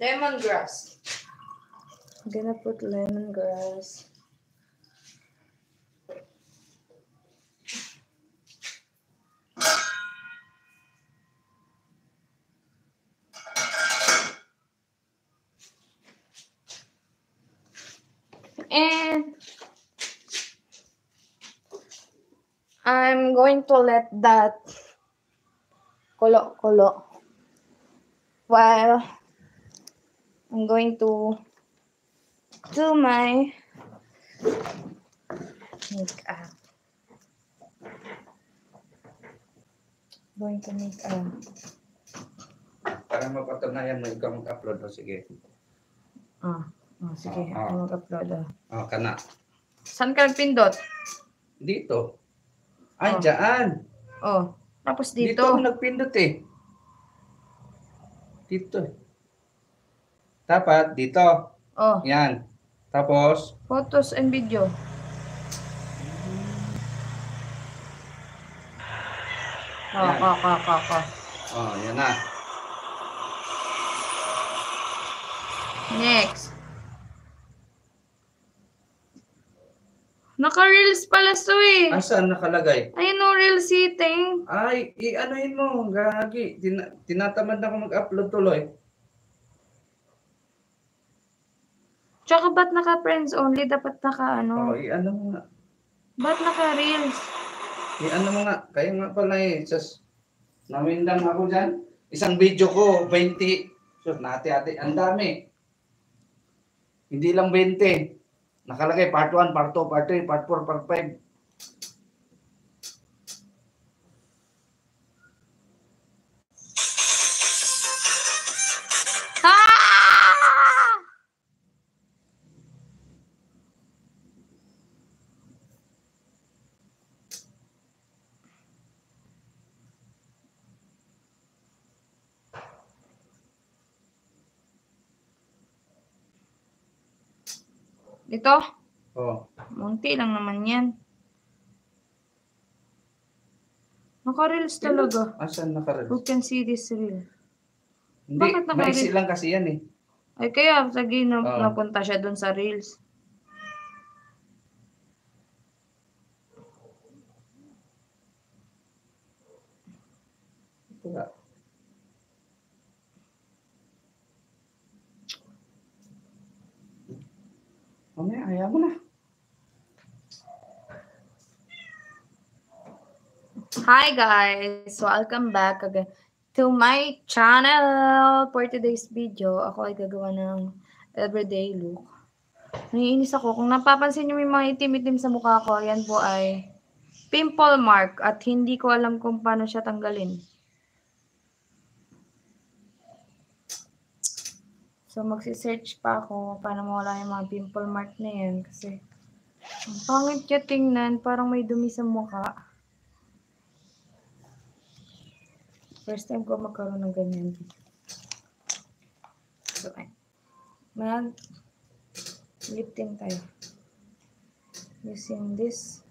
Lemongrass. I'm gonna put lemongrass. And I'm going to let that kulo while I'm going to do my makeup. Going to make Para mapatunayan mo ikaw mag-upload o sige. Sige, ako mag-upload. Kana. Saan ka nagpindot? Dito. Dyan. Tapos dito. Dito ako nagpindot eh. Dito. Dapat dito. Yan. Tapos Photos and video. Yan na. Next. Naka-reels pala to eh. Saan nakalagay? Ayun o, reels eating. Ay, i-anuhin mo. Gagi. Tinatamad na ako mag-upload tuloy. Tsaka ba't naka-friends only? Dapat naka-ano? I-ano mo nga. Ba't naka-reels? I-ano mo nga. Kaya nga pala eh. Nawindang ako dyan. Isang video ko, 20. So, nati-ati. Ang dami. Hindi lang 20. Nakalagay part 1, part 2, part 3, part 4, part 5. Ito? Oo. Munti lang naman yan. Naka-reels talaga. Asan naka-reels? Who can see this reel? Hindi, Bakit naka-reels? maiksi lang kasi yan eh. Ay kaya, sige, napunta siya dun sa reels. Ito nga. Mamaya, ayaw mo na. Hi guys! Welcome back again to my channel. For today's video, ako ay gagawa ng everyday look. Naiinis ako. Kung napapansin nyo may mga itim-itim sa mukha ko, yan po ay pimple mark at hindi ko alam kung paano siya tanggalin. So, magsisearch pa ako paano mawala yung mga pimple mark na yan kasi ang pangit niya tingnan, parang may dumi sa mukha. First time ko magkaroon ng ganyan. So, mag-lip tint tayo. Using this